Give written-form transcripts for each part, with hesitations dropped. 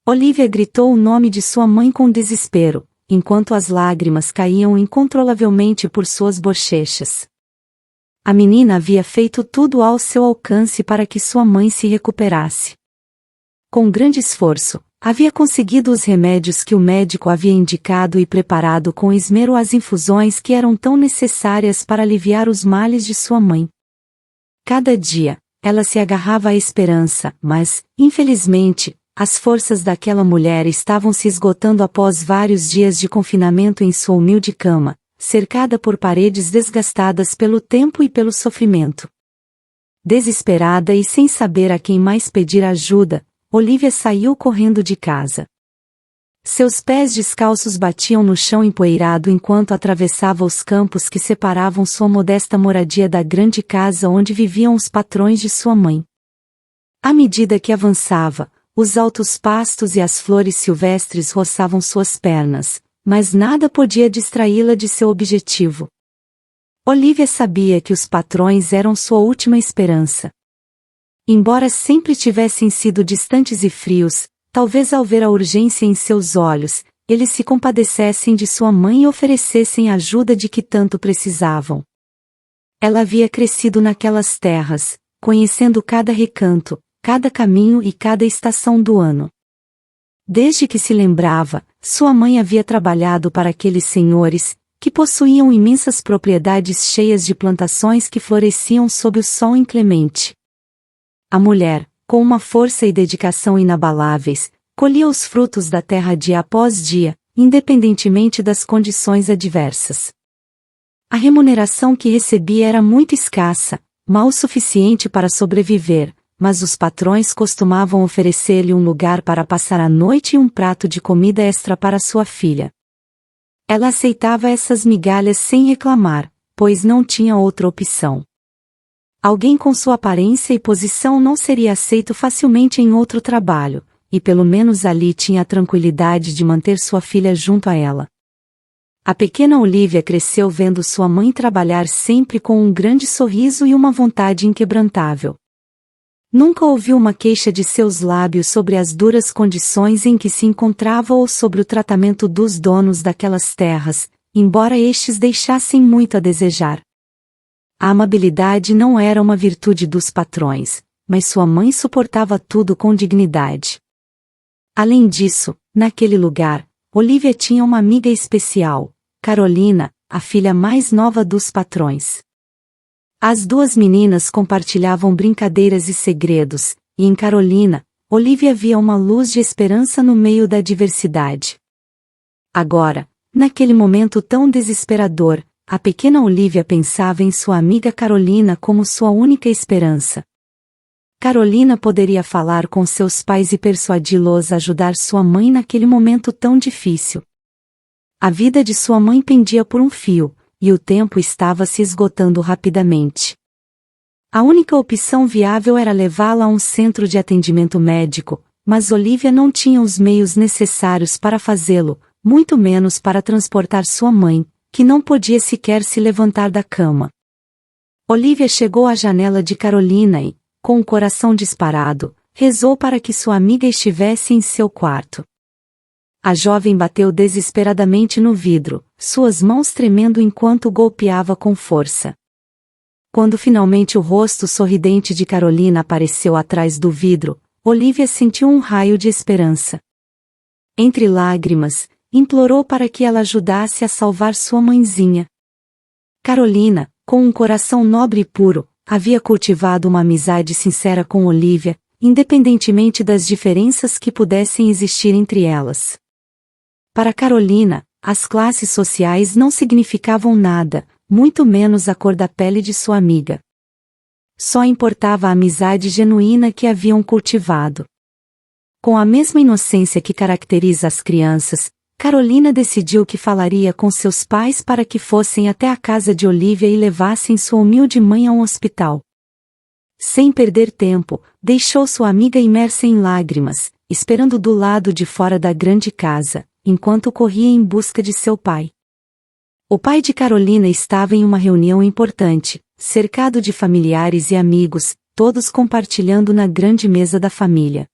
Olivia gritou o nome de sua mãe com desespero, enquanto as lágrimas caíam incontrolavelmente por suas bochechas. A menina havia feito tudo ao seu alcance para que sua mãe se recuperasse. Com grande esforço, havia conseguido os remédios que o médico havia indicado e preparado com esmero as infusões que eram tão necessárias para aliviar os males de sua mãe. Cada dia, ela se agarrava à esperança, mas, infelizmente, as forças daquela mulher estavam se esgotando após vários dias de confinamento em sua humilde cama, cercada por paredes desgastadas pelo tempo e pelo sofrimento. Desesperada e sem saber a quem mais pedir ajuda, Olivia saiu correndo de casa. Seus pés descalços batiam no chão empoeirado enquanto atravessava os campos que separavam sua modesta moradia da grande casa onde viviam os patrões de sua mãe. À medida que avançava, os altos pastos e as flores silvestres roçavam suas pernas, mas nada podia distraí-la de seu objetivo. Olivia sabia que os patrões eram sua última esperança. Embora sempre tivessem sido distantes e frios, talvez ao ver a urgência em seus olhos, eles se compadecessem de sua mãe e oferecessem a ajuda de que tanto precisavam. Ela havia crescido naquelas terras, conhecendo cada recanto, cada caminho e cada estação do ano. Desde que se lembrava, sua mãe havia trabalhado para aqueles senhores, que possuíam imensas propriedades cheias de plantações que floresciam sob o sol inclemente. A mulher, com uma força e dedicação inabaláveis, colhia os frutos da terra dia após dia, independentemente das condições adversas. A remuneração que recebia era muito escassa, mal o suficiente para sobreviver, mas os patrões costumavam oferecer-lhe um lugar para passar a noite e um prato de comida extra para sua filha. Ela aceitava essas migalhas sem reclamar, pois não tinha outra opção. Alguém com sua aparência e posição não seria aceito facilmente em outro trabalho, e pelo menos ali tinha a tranquilidade de manter sua filha junto a ela. A pequena Olivia cresceu vendo sua mãe trabalhar sempre com um grande sorriso e uma vontade inquebrantável. Nunca ouviu uma queixa de seus lábios sobre as duras condições em que se encontrava ou sobre o tratamento dos donos daquelas terras, embora estes deixassem muito a desejar. A amabilidade não era uma virtude dos patrões, mas sua mãe suportava tudo com dignidade. Além disso, naquele lugar, Olivia tinha uma amiga especial, Carolina, a filha mais nova dos patrões. As duas meninas compartilhavam brincadeiras e segredos, e em Carolina, Olivia via uma luz de esperança no meio da adversidade. Agora, naquele momento tão desesperador, a pequena Olivia pensava em sua amiga Carolina como sua única esperança. Carolina poderia falar com seus pais e persuadi-los a ajudar sua mãe naquele momento tão difícil. A vida de sua mãe pendia por um fio, e o tempo estava se esgotando rapidamente. A única opção viável era levá-la a um centro de atendimento médico, mas Olivia não tinha os meios necessários para fazê-lo, muito menos para transportar sua mãe, que não podia sequer se levantar da cama. Olivia chegou à janela de Carolina e, com o coração disparado, rezou para que sua amiga estivesse em seu quarto. A jovem bateu desesperadamente no vidro, suas mãos tremendo enquanto golpeava com força. Quando finalmente o rosto sorridente de Carolina apareceu atrás do vidro, Olivia sentiu um raio de esperança. Entre lágrimas, implorou para que ela ajudasse a salvar sua mãezinha. Carolina, com um coração nobre e puro, havia cultivado uma amizade sincera com Olivia, independentemente das diferenças que pudessem existir entre elas. Para Carolina, as classes sociais não significavam nada, muito menos a cor da pele de sua amiga. Só importava a amizade genuína que haviam cultivado. Com a mesma inocência que caracteriza as crianças, Carolina decidiu que falaria com seus pais para que fossem até a casa de Olivia e levassem sua humilde mãe a um hospital. Sem perder tempo, deixou sua amiga imersa em lágrimas, esperando do lado de fora da grande casa, enquanto corria em busca de seu pai. O pai de Carolina estava em uma reunião importante, cercado de familiares e amigos, todos compartilhando na grande mesa da família.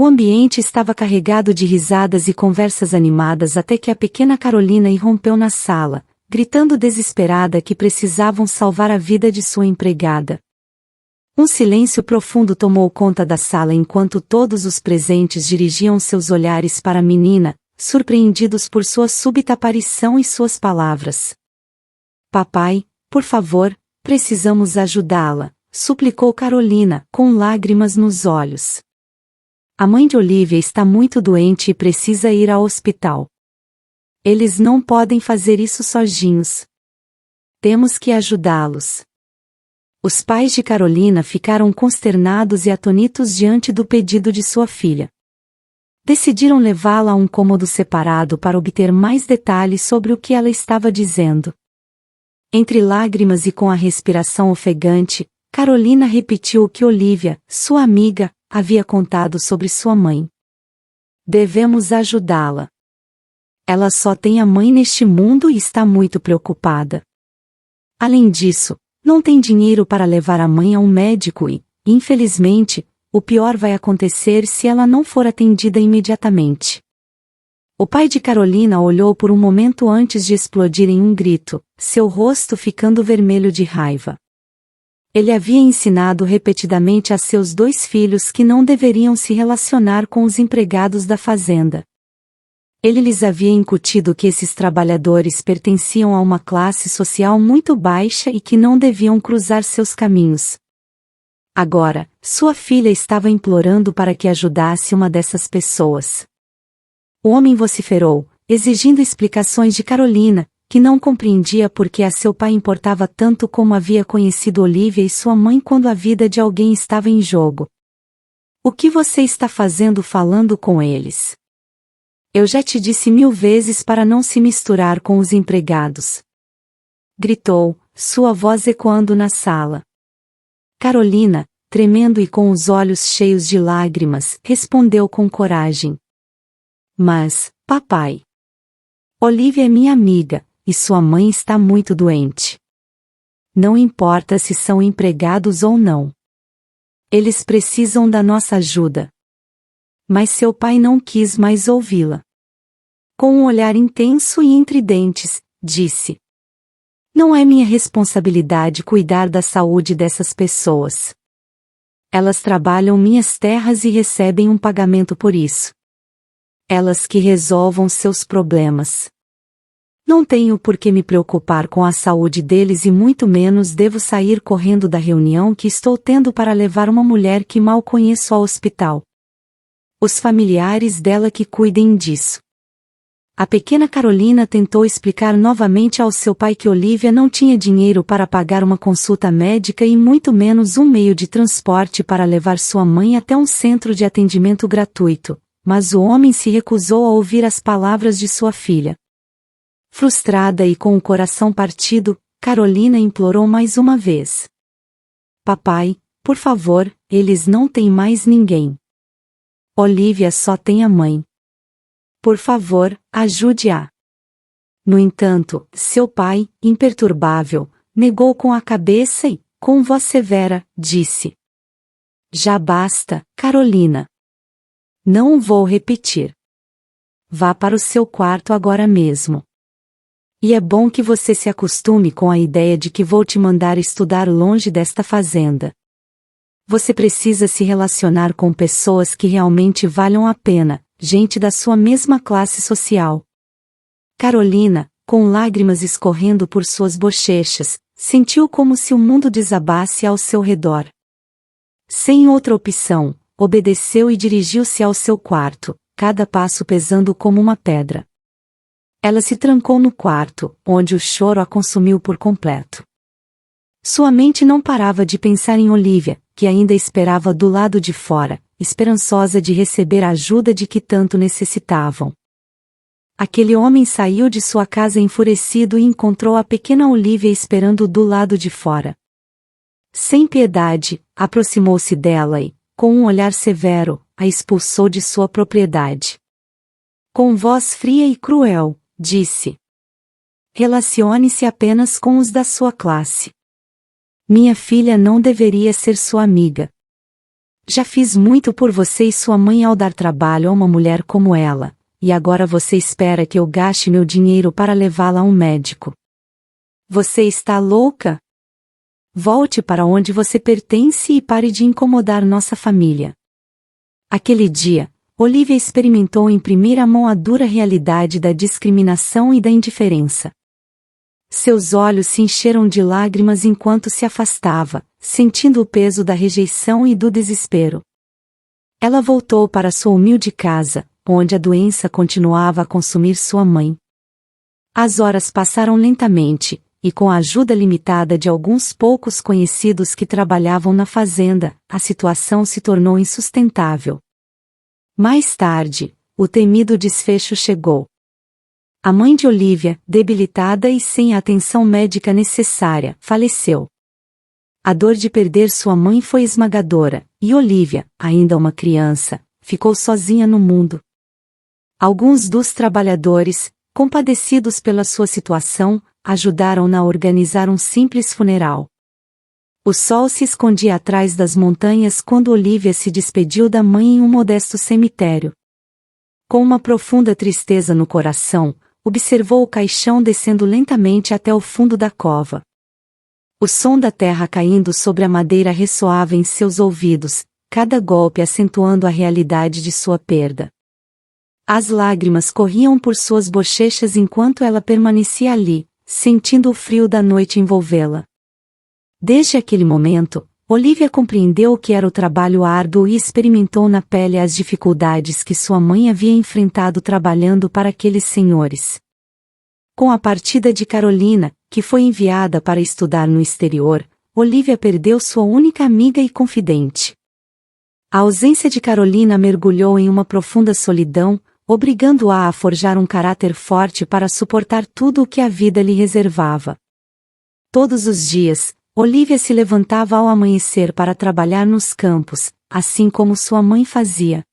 O ambiente estava carregado de risadas e conversas animadas até que a pequena Carolina irrompeu na sala, gritando desesperada que precisavam salvar a vida de sua empregada. Um silêncio profundo tomou conta da sala enquanto todos os presentes dirigiam seus olhares para a menina, surpreendidos por sua súbita aparição e suas palavras. Papai, por favor, precisamos ajudá-la, suplicou Carolina, com lágrimas nos olhos. A mãe de Olivia está muito doente e precisa ir ao hospital. Eles não podem fazer isso sozinhos. Temos que ajudá-los. Os pais de Carolina ficaram consternados e atônitos diante do pedido de sua filha. Decidiram levá-la a um cômodo separado para obter mais detalhes sobre o que ela estava dizendo. Entre lágrimas e com a respiração ofegante, Carolina repetiu o que Olivia, sua amiga, havia contado sobre sua mãe. Devemos ajudá-la. Ela só tem a mãe neste mundo e está muito preocupada. Além disso, não tem dinheiro para levar a mãe a um médico e, infelizmente, o pior vai acontecer se ela não for atendida imediatamente. O pai de Carolina olhou por um momento antes de explodir em um grito, seu rosto ficando vermelho de raiva. Ele havia ensinado repetidamente a seus 2 filhos que não deveriam se relacionar com os empregados da fazenda. Ele lhes havia incutido que esses trabalhadores pertenciam a uma classe social muito baixa e que não deviam cruzar seus caminhos. Agora, sua filha estava implorando para que ajudasse uma dessas pessoas. O homem vociferou, exigindo explicações de Carolina, que não compreendia por que a seu pai importava tanto como havia conhecido Olivia e sua mãe quando a vida de alguém estava em jogo. O que você está fazendo falando com eles? Eu já te disse 1000 vezes para não se misturar com os empregados. Gritou, sua voz ecoando na sala. Carolina, tremendo e com os olhos cheios de lágrimas, respondeu com coragem. Mas, papai, Olivia é minha amiga, e sua mãe está muito doente. Não importa se são empregados ou não. Eles precisam da nossa ajuda. Mas seu pai não quis mais ouvi-la. Com um olhar intenso e entre dentes, disse: Não é minha responsabilidade cuidar da saúde dessas pessoas. Elas trabalham minhas terras e recebem um pagamento por isso. Elas que resolvam seus problemas. Não tenho por que me preocupar com a saúde deles e muito menos devo sair correndo da reunião que estou tendo para levar uma mulher que mal conheço ao hospital. Os familiares dela que cuidem disso. A pequena Carolina tentou explicar novamente ao seu pai que Olivia não tinha dinheiro para pagar uma consulta médica e muito menos um meio de transporte para levar sua mãe até um centro de atendimento gratuito, mas o homem se recusou a ouvir as palavras de sua filha. Frustrada e com o coração partido, Carolina implorou mais uma vez. Papai, por favor, eles não têm mais ninguém. Olivia só tem a mãe. Por favor, ajude-a. No entanto, seu pai, imperturbável, negou com a cabeça e, com voz severa, disse: Já basta, Carolina. Não vou repetir. Vá para o seu quarto agora mesmo. E é bom que você se acostume com a ideia de que vou te mandar estudar longe desta fazenda. Você precisa se relacionar com pessoas que realmente valham a pena, gente da sua mesma classe social. Carolina, com lágrimas escorrendo por suas bochechas, sentiu como se o mundo desabasse ao seu redor. Sem outra opção, obedeceu e dirigiu-se ao seu quarto, cada passo pesando como uma pedra. Ela se trancou no quarto, onde o choro a consumiu por completo. Sua mente não parava de pensar em Olivia, que ainda esperava do lado de fora, esperançosa de receber a ajuda de que tanto necessitavam. Aquele homem saiu de sua casa enfurecido e encontrou a pequena Olivia esperando do lado de fora. Sem piedade, aproximou-se dela e, com um olhar severo, a expulsou de sua propriedade. Com voz fria e cruel, disse: Relacione-se apenas com os da sua classe. Minha filha não deveria ser sua amiga. Já fiz muito por você e sua mãe ao dar trabalho a uma mulher como ela, e agora você espera que eu gaste meu dinheiro para levá-la a um médico. Você está louca? Volte para onde você pertence e pare de incomodar nossa família. Aquele dia, Olivia experimentou em primeira mão a dura realidade da discriminação e da indiferença. Seus olhos se encheram de lágrimas enquanto se afastava, sentindo o peso da rejeição e do desespero. Ela voltou para sua humilde casa, onde a doença continuava a consumir sua mãe. As horas passaram lentamente, e com a ajuda limitada de alguns poucos conhecidos que trabalhavam na fazenda, a situação se tornou insustentável. Mais tarde, o temido desfecho chegou. A mãe de Olivia, debilitada e sem a atenção médica necessária, faleceu. A dor de perder sua mãe foi esmagadora, e Olivia, ainda uma criança, ficou sozinha no mundo. Alguns dos trabalhadores, compadecidos pela sua situação, ajudaram-na a organizar um simples funeral. O sol se escondia atrás das montanhas quando Olivia se despediu da mãe em um modesto cemitério. Com uma profunda tristeza no coração, observou o caixão descendo lentamente até o fundo da cova. O som da terra caindo sobre a madeira ressoava em seus ouvidos, cada golpe acentuando a realidade de sua perda. As lágrimas corriam por suas bochechas enquanto ela permanecia ali, sentindo o frio da noite envolvê-la. Desde aquele momento, Olivia compreendeu o que era o trabalho árduo e experimentou na pele as dificuldades que sua mãe havia enfrentado trabalhando para aqueles senhores. Com a partida de Carolina, que foi enviada para estudar no exterior, Olivia perdeu sua única amiga e confidente. A ausência de Carolina mergulhou em uma profunda solidão, obrigando-a a forjar um caráter forte para suportar tudo o que a vida lhe reservava. Todos os dias, Olivia se levantava ao amanhecer para trabalhar nos campos, assim como sua mãe fazia.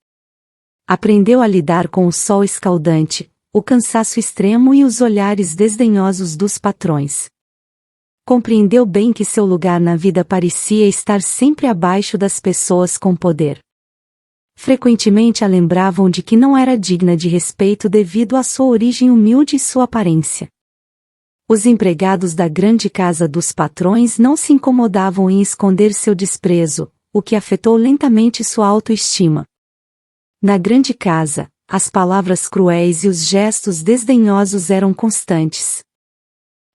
Aprendeu a lidar com o sol escaldante, o cansaço extremo e os olhares desdenhosos dos patrões. Compreendeu bem que seu lugar na vida parecia estar sempre abaixo das pessoas com poder. Frequentemente a lembravam de que não era digna de respeito devido à sua origem humilde e sua aparência. Os empregados da grande casa dos patrões não se incomodavam em esconder seu desprezo, o que afetou lentamente sua autoestima. Na grande casa, as palavras cruéis e os gestos desdenhosos eram constantes.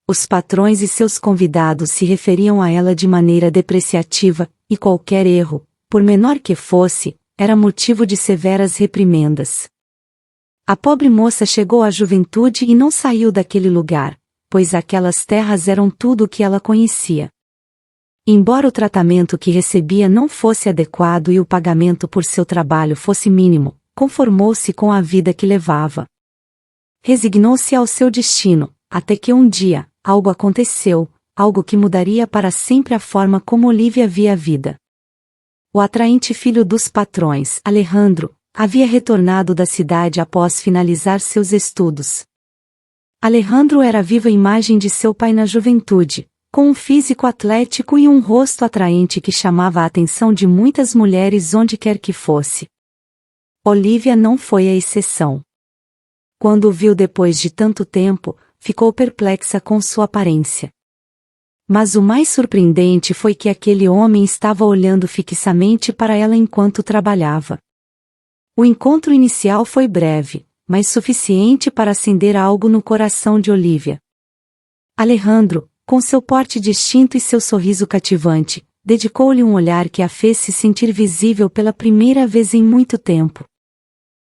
Os patrões e seus convidados se referiam a ela de maneira depreciativa, e qualquer erro, por menor que fosse, era motivo de severas reprimendas. A pobre moça chegou à juventude e não saiu daquele lugar, pois aquelas terras eram tudo o que ela conhecia. Embora o tratamento que recebia não fosse adequado e o pagamento por seu trabalho fosse mínimo, conformou-se com a vida que levava. Resignou-se ao seu destino, até que um dia, algo aconteceu, algo que mudaria para sempre a forma como Olivia via a vida. O atraente filho dos patrões, Alejandro, havia retornado da cidade após finalizar seus estudos. Alejandro era a viva imagem de seu pai na juventude, com um físico atlético e um rosto atraente que chamava a atenção de muitas mulheres onde quer que fosse. Olivia não foi a exceção. Quando o viu depois de tanto tempo, ficou perplexa com sua aparência. Mas o mais surpreendente foi que aquele homem estava olhando fixamente para ela enquanto trabalhava. O encontro inicial foi breve, mas suficiente para acender algo no coração de Olivia. Alejandro, com seu porte distinto e seu sorriso cativante, dedicou-lhe um olhar que a fez se sentir visível pela primeira vez em muito tempo.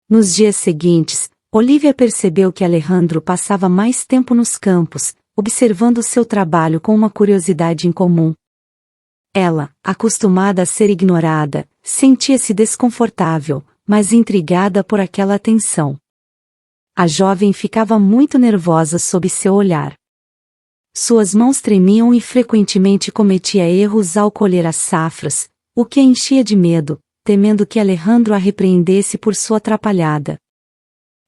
Nos dias seguintes, Olivia percebeu que Alejandro passava mais tempo nos campos, observando seu trabalho com uma curiosidade incomum. Ela, acostumada a ser ignorada, sentia-se desconfortável, mas intrigada por aquela atenção. A jovem ficava muito nervosa sob seu olhar. Suas mãos tremiam e frequentemente cometia erros ao colher as safras, o que a enchia de medo, temendo que Alejandro a repreendesse por sua atrapalhada.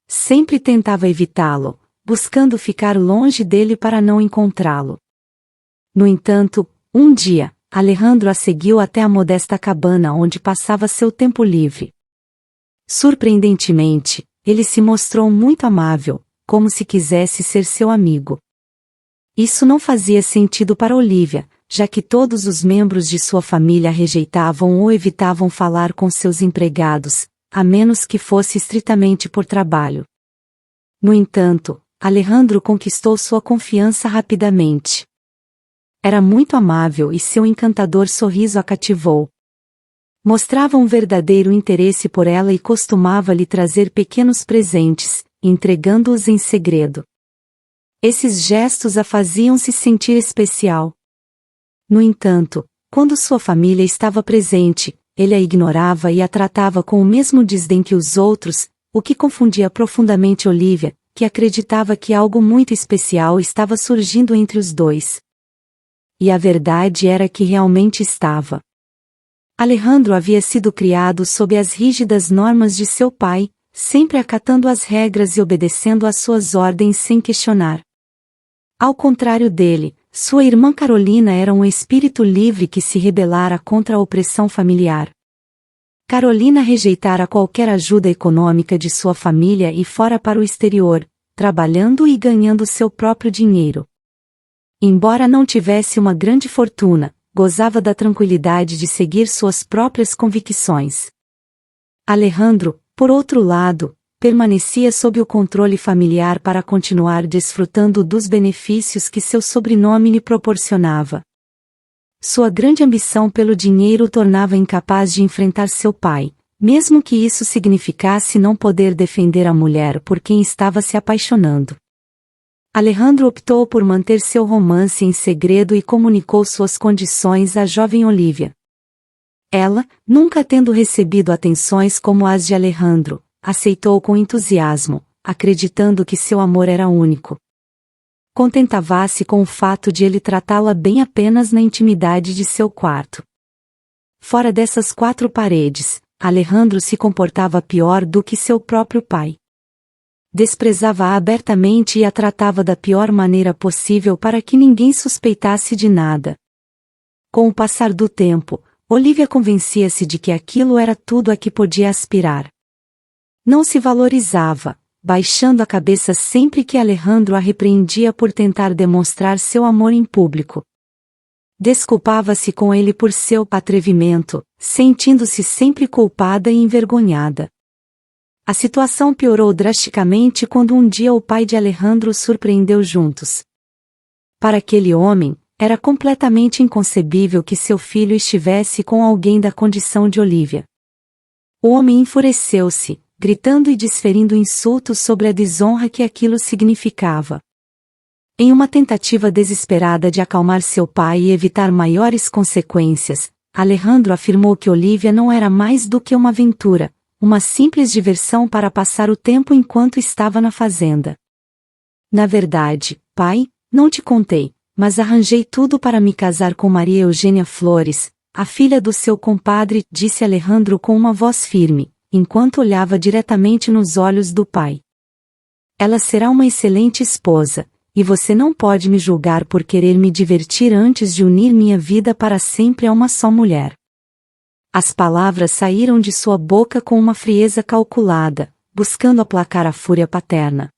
Sempre tentava evitá-lo, buscando ficar longe dele para não encontrá-lo. No entanto, um dia, Alejandro a seguiu até a modesta cabana onde passava seu tempo livre. Surpreendentemente, ele se mostrou muito amável, como se quisesse ser seu amigo. Isso não fazia sentido para Olivia, já que todos os membros de sua família rejeitavam ou evitavam falar com seus empregados, a menos que fosse estritamente por trabalho. No entanto, Alejandro conquistou sua confiança rapidamente. Era muito amável e seu encantador sorriso a cativou. Mostrava um verdadeiro interesse por ela e costumava lhe trazer pequenos presentes, entregando-os em segredo. Esses gestos a faziam se sentir especial. No entanto, quando sua família estava presente, ele a ignorava e a tratava com o mesmo desdém que os outros, o que confundia profundamente Olivia, que acreditava que algo muito especial estava surgindo entre os dois. E a verdade era que realmente estava. Alejandro havia sido criado sob as rígidas normas de seu pai, sempre acatando as regras e obedecendo às suas ordens sem questionar. Ao contrário dele, sua irmã Carolina era um espírito livre que se rebelara contra a opressão familiar. Carolina rejeitara qualquer ajuda econômica de sua família e fora para o exterior, trabalhando e ganhando seu próprio dinheiro. Embora não tivesse uma grande fortuna, gozava da tranquilidade de seguir suas próprias convicções. Alejandro, por outro lado, permanecia sob o controle familiar para continuar desfrutando dos benefícios que seu sobrenome lhe proporcionava. Sua grande ambição pelo dinheiro o tornava incapaz de enfrentar seu pai, mesmo que isso significasse não poder defender a mulher por quem estava se apaixonando. Alejandro optou por manter seu romance em segredo e comunicou suas condições à jovem Olivia. Ela, nunca tendo recebido atenções como as de Alejandro, aceitou com entusiasmo, acreditando que seu amor era único. Contentava-se com o fato de ele tratá-la bem apenas na intimidade de seu quarto. Fora dessas quatro paredes, Alejandro se comportava pior do que seu próprio pai. Desprezava-a abertamente e a tratava da pior maneira possível para que ninguém suspeitasse de nada. Com o passar do tempo, Olivia convencia-se de que aquilo era tudo a que podia aspirar. Não se valorizava, baixando a cabeça sempre que Alejandro a repreendia por tentar demonstrar seu amor em público. Desculpava-se com ele por seu atrevimento, sentindo-se sempre culpada e envergonhada. A situação piorou drasticamente quando um dia o pai de Alejandro os surpreendeu juntos. Para aquele homem, era completamente inconcebível que seu filho estivesse com alguém da condição de Olivia. O homem enfureceu-se, gritando e desferindo insultos sobre a desonra que aquilo significava. Em uma tentativa desesperada de acalmar seu pai e evitar maiores consequências, Alejandro afirmou que Olivia não era mais do que uma aventura, uma simples diversão para passar o tempo enquanto estava na fazenda. Na verdade, pai, não te contei, mas arranjei tudo para me casar com Maria Eugênia Flores, a filha do seu compadre, disse Alejandro com uma voz firme, enquanto olhava diretamente nos olhos do pai. Ela será uma excelente esposa, e você não pode me julgar por querer me divertir antes de unir minha vida para sempre a uma só mulher. As palavras saíram de sua boca com uma frieza calculada, buscando aplacar a fúria paterna.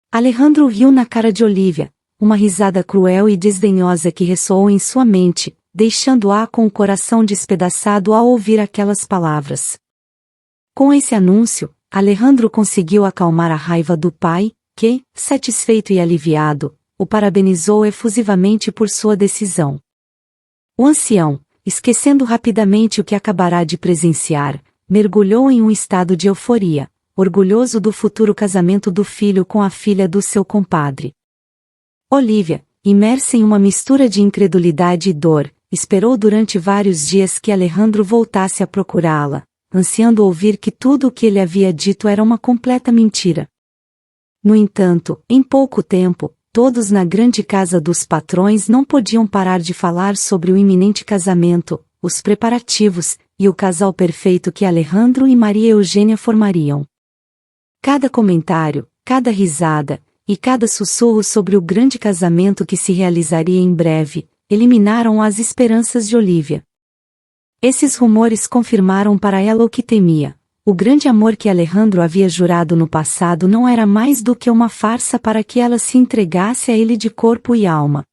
Alejandro riu na cara de Olivia, uma risada cruel e desdenhosa que ressoou em sua mente, deixando-a com o coração despedaçado ao ouvir aquelas palavras. Com esse anúncio, Alejandro conseguiu acalmar a raiva do pai, que, satisfeito e aliviado, o parabenizou efusivamente por sua decisão. O ancião, esquecendo rapidamente o que acabará de presenciar, mergulhou em um estado de euforia, orgulhoso do futuro casamento do filho com a filha do seu compadre. Olivia, imersa em uma mistura de incredulidade e dor, esperou durante vários dias que Alejandro voltasse a procurá-la, ansiando ouvir que tudo o que ele havia dito era uma completa mentira. No entanto, em pouco tempo, todos na grande casa dos patrões não podiam parar de falar sobre o iminente casamento, os preparativos, e o casal perfeito que Alejandro e Maria Eugênia formariam. Cada comentário, cada risada, e cada sussurro sobre o grande casamento que se realizaria em breve, eliminaram as esperanças de Olivia. Esses rumores confirmaram para ela o que temia. O grande amor que Alejandro havia jurado no passado não era mais do que uma farsa para que ela se entregasse a ele de corpo e alma.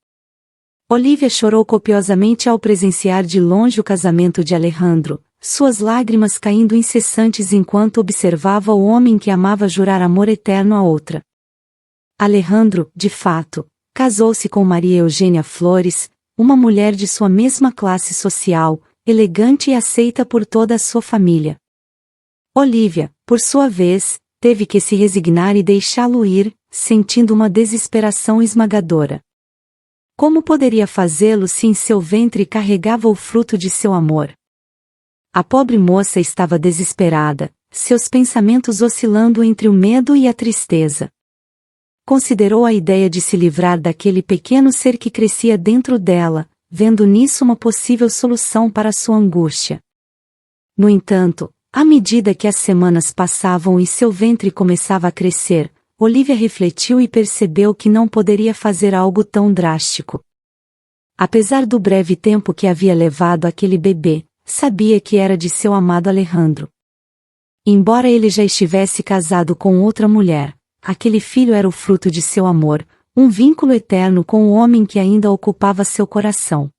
Olivia chorou copiosamente ao presenciar de longe o casamento de Alejandro, suas lágrimas caindo incessantes enquanto observava o homem que amava jurar amor eterno a outra. Alejandro, de fato, casou-se com Maria Eugênia Flores, uma mulher de sua mesma classe social, elegante e aceita por toda a sua família. Olivia, por sua vez, teve que se resignar e deixá-lo ir, sentindo uma desesperação esmagadora. Como poderia fazê-lo se em seu ventre carregava o fruto de seu amor? A pobre moça estava desesperada, seus pensamentos oscilando entre o medo e a tristeza. Considerou a ideia de se livrar daquele pequeno ser que crescia dentro dela, vendo nisso uma possível solução para sua angústia. No entanto, à medida que as semanas passavam e seu ventre começava a crescer, Olivia refletiu e percebeu que não poderia fazer algo tão drástico. Apesar do breve tempo que havia levado aquele bebê, sabia que era de seu amado Alejandro. Embora ele já estivesse casado com outra mulher, aquele filho era o fruto de seu amor, um vínculo eterno com o homem que ainda ocupava seu coração.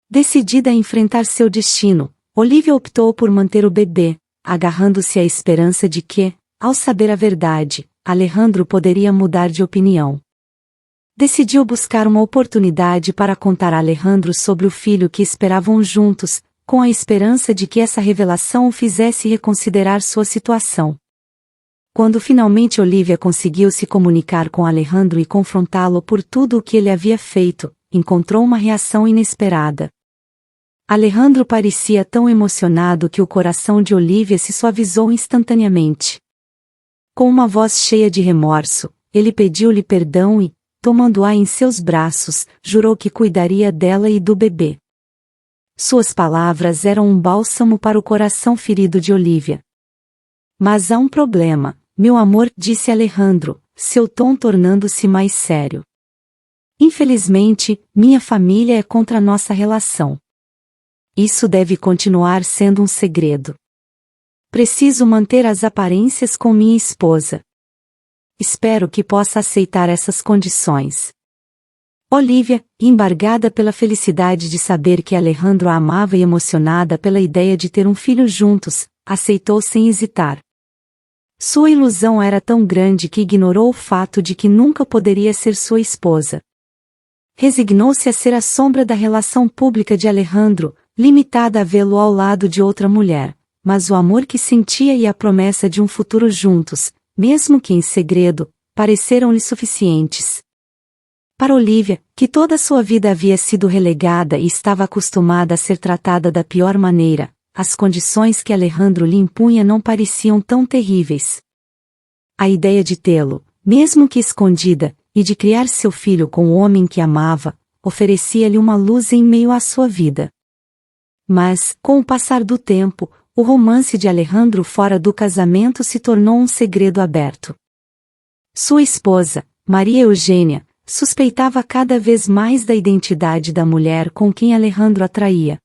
Decidida a enfrentar seu destino, Olivia optou por manter o bebê, agarrando-se à esperança de que, ao saber a verdade, Alejandro poderia mudar de opinião. Decidiu buscar uma oportunidade para contar a Alejandro sobre o filho que esperavam juntos, com a esperança de que essa revelação o fizesse reconsiderar sua situação. Quando finalmente Olivia conseguiu se comunicar com Alejandro e confrontá-lo por tudo o que ele havia feito, encontrou uma reação inesperada. Alejandro parecia tão emocionado que o coração de Olivia se suavizou instantaneamente. Com uma voz cheia de remorso, ele pediu-lhe perdão e, tomando-a em seus braços, jurou que cuidaria dela e do bebê. Suas palavras eram um bálsamo para o coração ferido de Olivia. Mas há um problema, meu amor, disse Alejandro, seu tom tornando-se mais sério. Infelizmente, minha família é contra nossa relação. Isso deve continuar sendo um segredo. Preciso manter as aparências com minha esposa. Espero que possa aceitar essas condições. Olivia, embargada pela felicidade de saber que Alejandro a amava e emocionada pela ideia de ter um filho juntos, aceitou sem hesitar. Sua ilusão era tão grande que ignorou o fato de que nunca poderia ser sua esposa. Resignou-se a ser a sombra da relação pública de Alejandro, limitada a vê-lo ao lado de outra mulher. Mas o amor que sentia e a promessa de um futuro juntos, mesmo que em segredo, pareceram-lhe suficientes. Para Olivia, que toda sua vida havia sido relegada e estava acostumada a ser tratada da pior maneira, as condições que Alejandro lhe impunha não pareciam tão terríveis. A ideia de tê-lo, mesmo que escondida, e de criar seu filho com o homem que amava, oferecia-lhe uma luz em meio à sua vida. Mas, com o passar do tempo, o romance de Alejandro fora do casamento se tornou um segredo aberto. Sua esposa, Maria Eugênia, suspeitava cada vez mais da identidade da mulher com quem Alejandro atraía.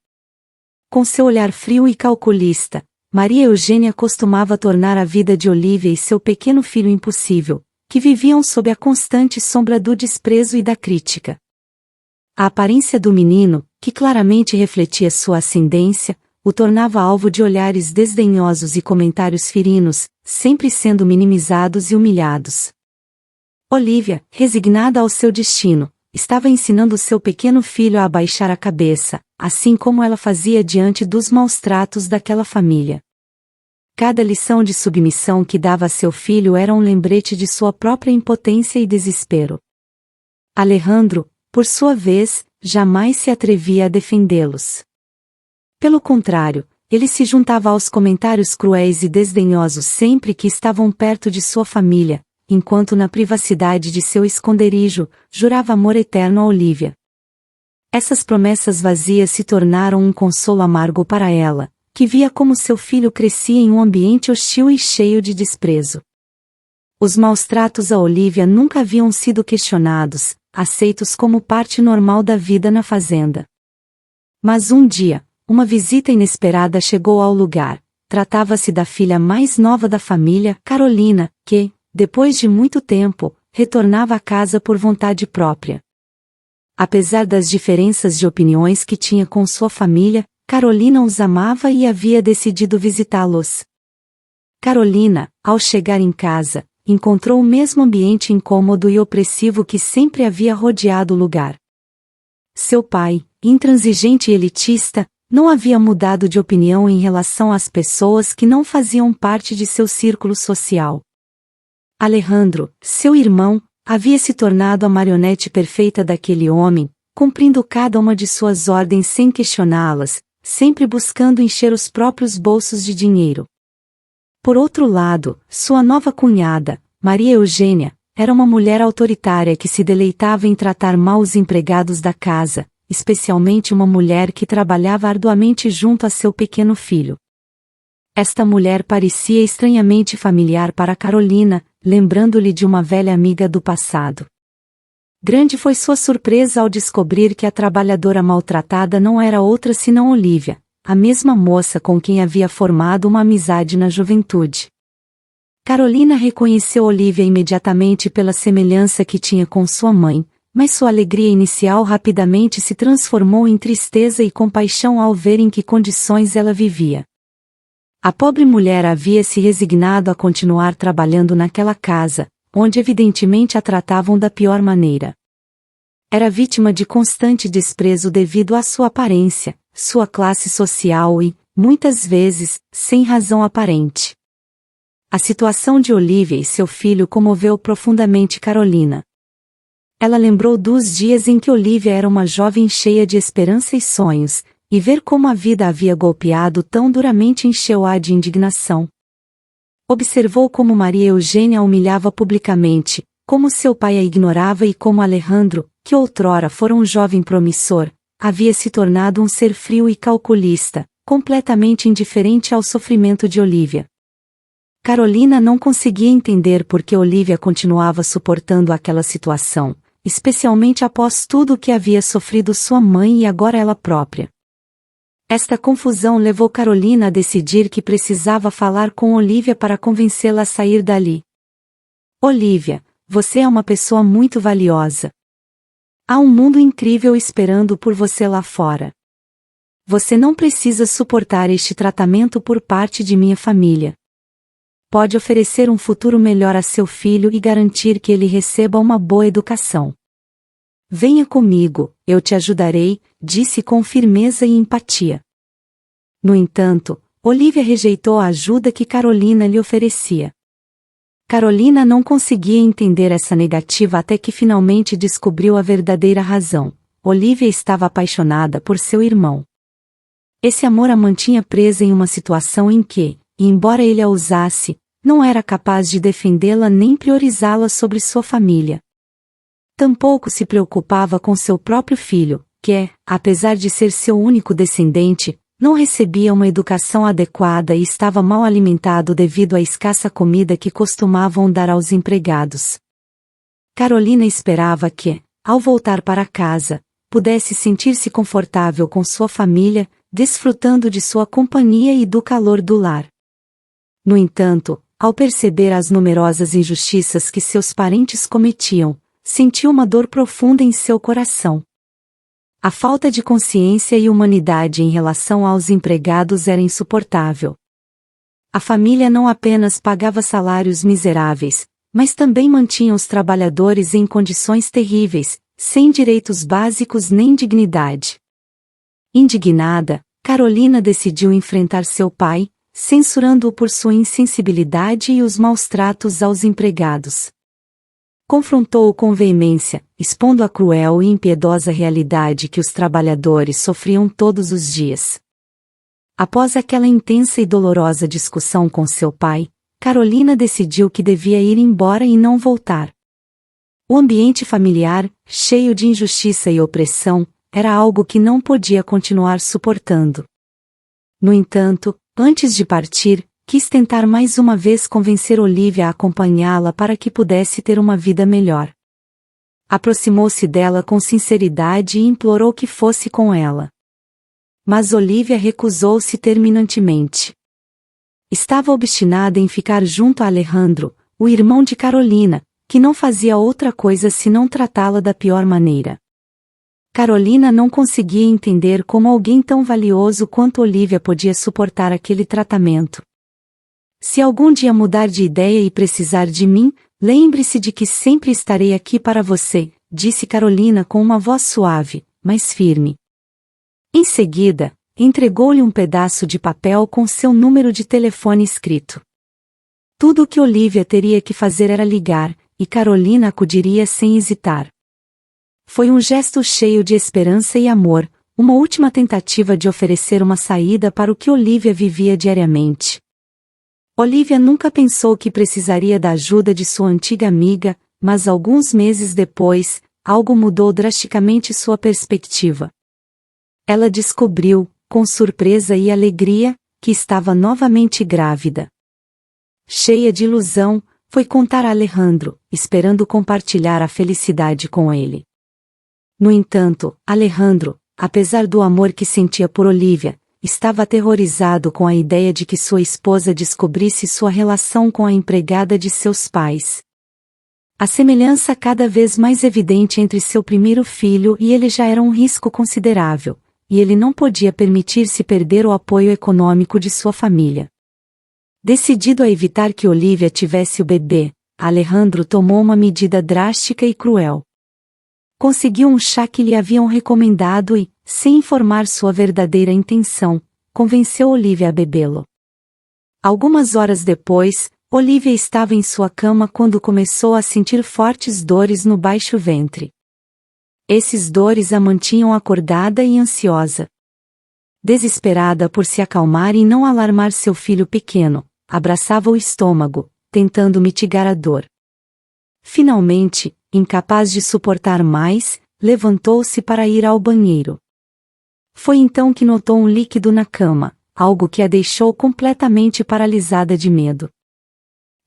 Com seu olhar frio e calculista, Maria Eugênia costumava tornar a vida de Olivia e seu pequeno filho impossível, que viviam sob a constante sombra do desprezo e da crítica. A aparência do menino, que claramente refletia sua ascendência, o tornava alvo de olhares desdenhosos e comentários ferinos, sempre sendo minimizados e humilhados. Olivia, resignada ao seu destino, estava ensinando seu pequeno filho a abaixar a cabeça, assim como ela fazia diante dos maus tratos daquela família. Cada lição de submissão que dava a seu filho era um lembrete de sua própria impotência e desespero. Alejandro, por sua vez, jamais se atrevia a defendê-los. Pelo contrário, ele se juntava aos comentários cruéis e desdenhosos sempre que estavam perto de sua família, enquanto na privacidade de seu esconderijo, jurava amor eterno a Olivia. Essas promessas vazias se tornaram um consolo amargo para ela, que via como seu filho crescia em um ambiente hostil e cheio de desprezo. Os maus-tratos a Olivia nunca haviam sido questionados, aceitos como parte normal da vida na fazenda. Mas um dia, uma visita inesperada chegou ao lugar. Tratava-se da filha mais nova da família, Carolina, que, depois de muito tempo, retornava à casa por vontade própria. Apesar das diferenças de opiniões que tinha com sua família, Carolina os amava e havia decidido visitá-los. Carolina, ao chegar em casa, encontrou o mesmo ambiente incômodo e opressivo que sempre havia rodeado o lugar. Seu pai, intransigente e elitista, não havia mudado de opinião em relação às pessoas que não faziam parte de seu círculo social. Alejandro, seu irmão, havia se tornado a marionete perfeita daquele homem, cumprindo cada uma de suas ordens sem questioná-las, sempre buscando encher os próprios bolsos de dinheiro. Por outro lado, sua nova cunhada, Maria Eugênia, era uma mulher autoritária que se deleitava em tratar mal os empregados da casa, especialmente uma mulher que trabalhava arduamente junto a seu pequeno filho. Esta mulher parecia estranhamente familiar para Carolina, lembrando-lhe de uma velha amiga do passado. Grande foi sua surpresa ao descobrir que a trabalhadora maltratada não era outra senão Olivia, a mesma moça com quem havia formado uma amizade na juventude. Carolina reconheceu Olivia imediatamente pela semelhança que tinha com sua mãe, mas sua alegria inicial rapidamente se transformou em tristeza e compaixão ao ver em que condições ela vivia. A pobre mulher havia se resignado a continuar trabalhando naquela casa, onde evidentemente a tratavam da pior maneira. Era vítima de constante desprezo devido à sua aparência, sua classe social e, muitas vezes, sem razão aparente. A situação de Olivia e seu filho comoveu profundamente Carolina. Ela lembrou dos dias em que Olivia era uma jovem cheia de esperança e sonhos, e ver como a vida a havia golpeado tão duramente encheu-a de indignação. Observou como Maria Eugênia a humilhava publicamente, como seu pai a ignorava e como Alejandro, que outrora fora um jovem promissor, havia se tornado um ser frio e calculista, completamente indiferente ao sofrimento de Olivia. Carolina não conseguia entender por que Olivia continuava suportando aquela situação, especialmente após tudo o que havia sofrido sua mãe e agora ela própria. Esta confusão levou Carolina a decidir que precisava falar com Olivia para convencê-la a sair dali. Olivia, você é uma pessoa muito valiosa. Há um mundo incrível esperando por você lá fora. Você não precisa suportar este tratamento por parte de minha família. Pode oferecer um futuro melhor a seu filho e garantir que ele receba uma boa educação. Venha comigo, eu te ajudarei, disse com firmeza e empatia. No entanto, Olivia rejeitou a ajuda que Carolina lhe oferecia. Carolina não conseguia entender essa negativa até que finalmente descobriu a verdadeira razão. Olivia estava apaixonada por seu irmão. Esse amor a mantinha presa em uma situação em que, embora ele a usasse, não era capaz de defendê-la nem priorizá-la sobre sua família. Tampouco se preocupava com seu próprio filho, que, apesar de ser seu único descendente, não recebia uma educação adequada e estava mal alimentado devido à escassa comida que costumavam dar aos empregados. Carolina esperava que, ao voltar para casa, pudesse sentir-se confortável com sua família, desfrutando de sua companhia e do calor do lar. No entanto, ao perceber as numerosas injustiças que seus parentes cometiam, sentiu uma dor profunda em seu coração. A falta de consciência e humanidade em relação aos empregados era insuportável. A família não apenas pagava salários miseráveis, mas também mantinha os trabalhadores em condições terríveis, sem direitos básicos nem dignidade. Indignada, Carolina decidiu enfrentar seu pai, censurando-o por sua insensibilidade e os maus tratos aos empregados. Confrontou-o com veemência, expondo a cruel e impiedosa realidade que os trabalhadores sofriam todos os dias. Após aquela intensa e dolorosa discussão com seu pai, Carolina decidiu que devia ir embora e não voltar. O ambiente familiar, cheio de injustiça e opressão, era algo que não podia continuar suportando. No entanto, antes de partir, quis tentar mais uma vez convencer Olivia a acompanhá-la para que pudesse ter uma vida melhor. Aproximou-se dela com sinceridade e implorou que fosse com ela. Mas Olivia recusou-se terminantemente. Estava obstinada em ficar junto a Alejandro, o irmão de Carolina, que não fazia outra coisa senão tratá-la da pior maneira. Carolina não conseguia entender como alguém tão valioso quanto Olivia podia suportar aquele tratamento. Se algum dia mudar de ideia e precisar de mim, lembre-se de que sempre estarei aqui para você, disse Carolina com uma voz suave, mas firme. Em seguida, entregou-lhe um pedaço de papel com seu número de telefone escrito. Tudo o que Olivia teria que fazer era ligar, e Carolina acudiria sem hesitar. Foi um gesto cheio de esperança e amor, uma última tentativa de oferecer uma saída para o que Olivia vivia diariamente. Olivia nunca pensou que precisaria da ajuda de sua antiga amiga, mas alguns meses depois, algo mudou drasticamente sua perspectiva. Ela descobriu, com surpresa e alegria, que estava novamente grávida. Cheia de ilusão, foi contar a Alejandro, esperando compartilhar a felicidade com ele. No entanto, Alejandro, apesar do amor que sentia por Olivia, estava aterrorizado com a ideia de que sua esposa descobrisse sua relação com a empregada de seus pais. A semelhança cada vez mais evidente entre seu primeiro filho e ele já era um risco considerável, e ele não podia permitir-se perder o apoio econômico de sua família. Decidido a evitar que Olivia tivesse o bebê, Alejandro tomou uma medida drástica e cruel. Conseguiu um chá que lhe haviam recomendado e, sem informar sua verdadeira intenção, convenceu Olivia a bebê-lo. Algumas horas depois, Olivia estava em sua cama quando começou a sentir fortes dores no baixo ventre. Esses dores a mantinham acordada e ansiosa. Desesperada por se acalmar e não alarmar seu filho pequeno, abraçava o estômago, tentando mitigar a dor. Finalmente, incapaz de suportar mais, levantou-se para ir ao banheiro. Foi então que notou um líquido na cama, algo que a deixou completamente paralisada de medo.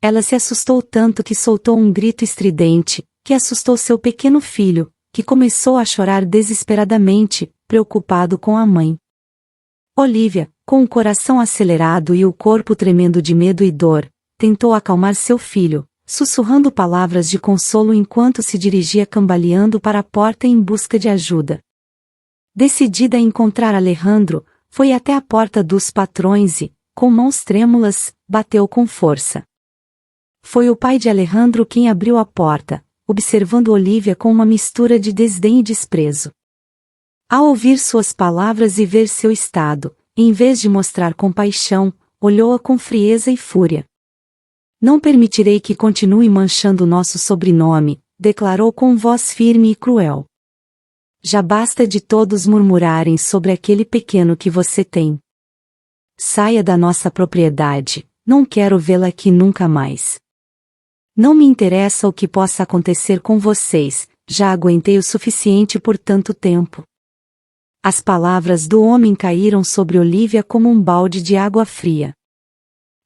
Ela se assustou tanto que soltou um grito estridente, que assustou seu pequeno filho, que começou a chorar desesperadamente, preocupado com a mãe. Olivia, com o coração acelerado e o corpo tremendo de medo e dor, tentou acalmar seu filho, sussurrando palavras de consolo enquanto se dirigia cambaleando para a porta em busca de ajuda. Decidida a encontrar Alejandro, foi até a porta dos patrões e, com mãos trêmulas, bateu com força. Foi o pai de Alejandro quem abriu a porta, observando Olivia com uma mistura de desdém e desprezo. Ao ouvir suas palavras e ver seu estado, em vez de mostrar compaixão, olhou-a com frieza e fúria. Não permitirei que continue manchando nosso sobrenome, declarou com voz firme e cruel. Já basta de todos murmurarem sobre aquele pequeno que você tem. Saia da nossa propriedade, não quero vê-la aqui nunca mais. Não me interessa o que possa acontecer com vocês, já aguentei o suficiente por tanto tempo. As palavras do homem caíram sobre Olivia como um balde de água fria.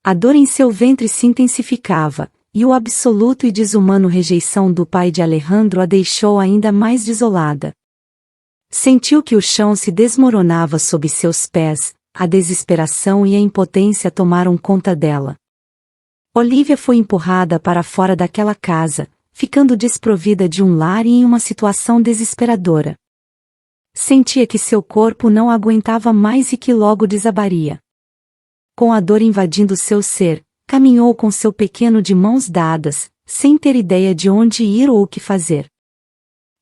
A dor em seu ventre se intensificava, e o absoluto e desumano rejeição do pai de Alejandro a deixou ainda mais desolada. Sentiu que o chão se desmoronava sob seus pés, a desesperação e a impotência tomaram conta dela. Olivia foi empurrada para fora daquela casa, ficando desprovida de um lar e em uma situação desesperadora. Sentia que seu corpo não aguentava mais e que logo desabaria. Com a dor invadindo seu ser, caminhou com seu pequeno de mãos dadas, sem ter ideia de onde ir ou o que fazer.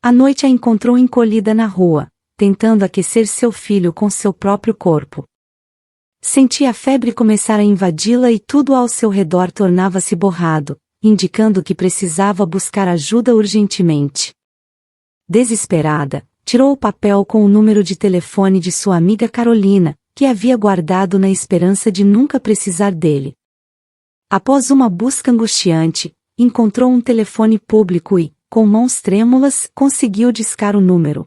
À noite a encontrou encolhida na rua, tentando aquecer seu filho com seu próprio corpo. Sentia a febre começar a invadi-la e tudo ao seu redor tornava-se borrado, indicando que precisava buscar ajuda urgentemente. Desesperada, tirou o papel com o número de telefone de sua amiga Carolina, que havia guardado na esperança de nunca precisar dele. Após uma busca angustiante, encontrou um telefone público e, com mãos trêmulas, conseguiu discar o número.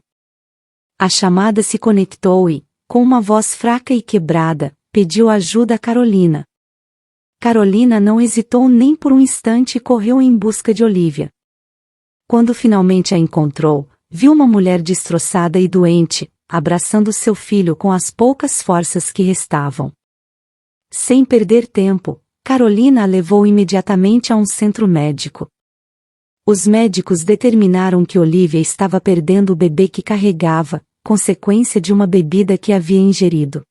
A chamada se conectou e, com uma voz fraca e quebrada, pediu ajuda a Carolina. Carolina não hesitou nem por um instante e correu em busca de Olivia. Quando finalmente a encontrou, viu uma mulher destroçada e doente, abraçando seu filho com as poucas forças que restavam. Sem perder tempo, Carolina a levou imediatamente a um centro médico. Os médicos determinaram que Olivia estava perdendo o bebê que carregava, consequência de uma bebida que havia ingerido.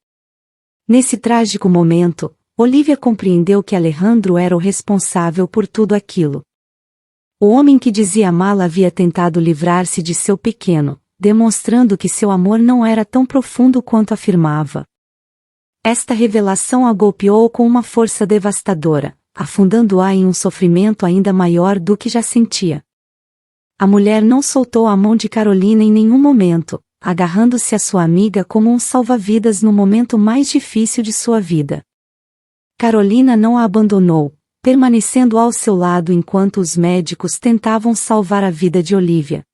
Nesse trágico momento, Olivia compreendeu que Alejandro era o responsável por tudo aquilo. O homem que dizia amá-la havia tentado livrar-se de seu pequeno, demonstrando que seu amor não era tão profundo quanto afirmava. Esta revelação a golpeou com uma força devastadora, afundando-a em um sofrimento ainda maior do que já sentia. A mulher não soltou a mão de Carolina em nenhum momento, agarrando-se à sua amiga como um salva-vidas no momento mais difícil de sua vida. Carolina não a abandonou, permanecendo ao seu lado enquanto os médicos tentavam salvar a vida de Olivia.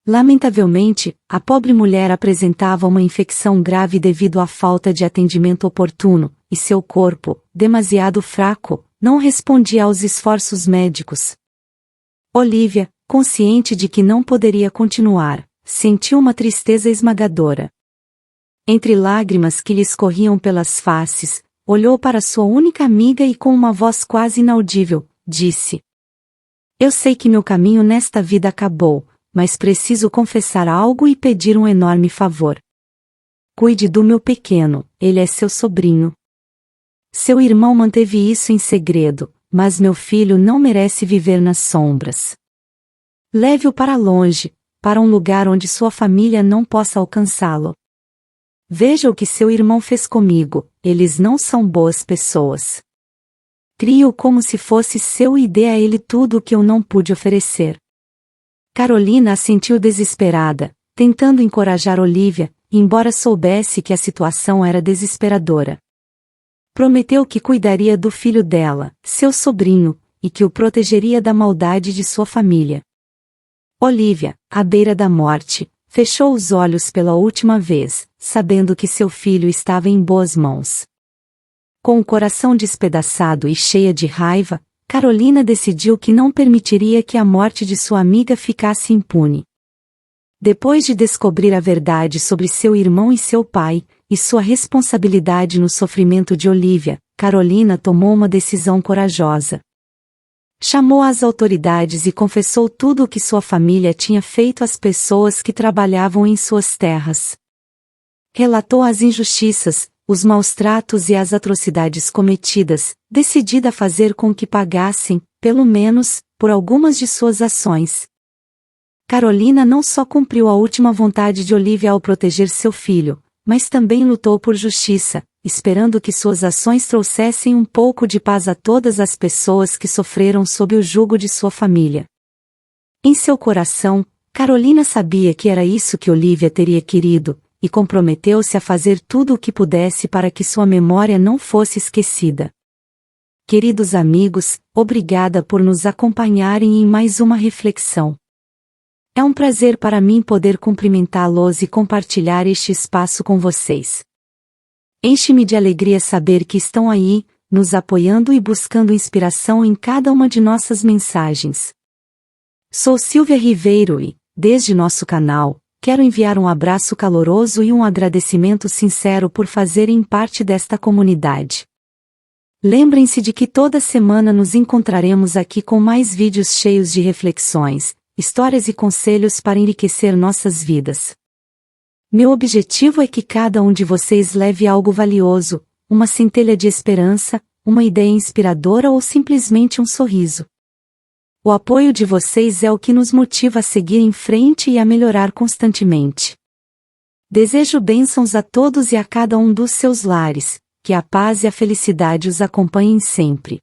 Lamentavelmente, a pobre mulher apresentava uma infecção grave devido à falta de atendimento oportuno, e seu corpo, demasiado fraco, não respondia aos esforços médicos. Olivia, consciente de que não poderia continuar, sentiu uma tristeza esmagadora. Entre lágrimas que lhe escorriam pelas faces, olhou para sua única amiga e com uma voz quase inaudível, disse: "Eu sei que meu caminho nesta vida acabou, mas preciso confessar algo e pedir um enorme favor. Cuide do meu pequeno, ele é seu sobrinho. Seu irmão manteve isso em segredo, mas meu filho não merece viver nas sombras. Leve-o para longe, para um lugar onde sua família não possa alcançá-lo. Veja o que seu irmão fez comigo, eles não são boas pessoas. Crie-o como se fosse seu e dê a ele tudo o que eu não pude oferecer." Carolina a sentiu desesperada, tentando encorajar Olivia, embora soubesse que a situação era desesperadora. Prometeu que cuidaria do filho dela, seu sobrinho, e que o protegeria da maldade de sua família. Olivia, à beira da morte, fechou os olhos pela última vez, sabendo que seu filho estava em boas mãos. Com o coração despedaçado e cheia de raiva, Carolina decidiu que não permitiria que a morte de sua amiga ficasse impune. Depois de descobrir a verdade sobre seu irmão e seu pai, e sua responsabilidade no sofrimento de Olivia, Carolina tomou uma decisão corajosa. Chamou as autoridades e confessou tudo o que sua família tinha feito às pessoas que trabalhavam em suas terras. Relatou as injustiças, os maus-tratos e as atrocidades cometidas, decidida a fazer com que pagassem, pelo menos, por algumas de suas ações. Carolina não só cumpriu a última vontade de Olivia ao proteger seu filho, mas também lutou por justiça, esperando que suas ações trouxessem um pouco de paz a todas as pessoas que sofreram sob o jugo de sua família. Em seu coração, Carolina sabia que era isso que Olivia teria querido, e comprometeu-se a fazer tudo o que pudesse para que sua memória não fosse esquecida. Queridos amigos, obrigada por nos acompanharem em mais uma reflexão. É um prazer para mim poder cumprimentá-los e compartilhar este espaço com vocês. Enche-me de alegria saber que estão aí, nos apoiando e buscando inspiração em cada uma de nossas mensagens. Sou Silvia Ribeiro e, desde nosso canal, quero enviar um abraço caloroso e um agradecimento sincero por fazerem parte desta comunidade. Lembrem-se de que toda semana nos encontraremos aqui com mais vídeos cheios de reflexões, histórias e conselhos para enriquecer nossas vidas. Meu objetivo é que cada um de vocês leve algo valioso, uma centelha de esperança, uma ideia inspiradora ou simplesmente um sorriso. O apoio de vocês é o que nos motiva a seguir em frente e a melhorar constantemente. Desejo bênçãos a todos e a cada um dos seus lares, que a paz e a felicidade os acompanhem sempre.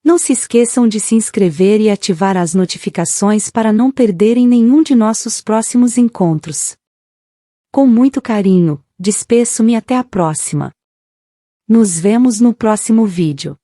Não se esqueçam de se inscrever e ativar as notificações para não perderem nenhum de nossos próximos encontros. Com muito carinho, despeço-me até a próxima. Nos vemos no próximo vídeo.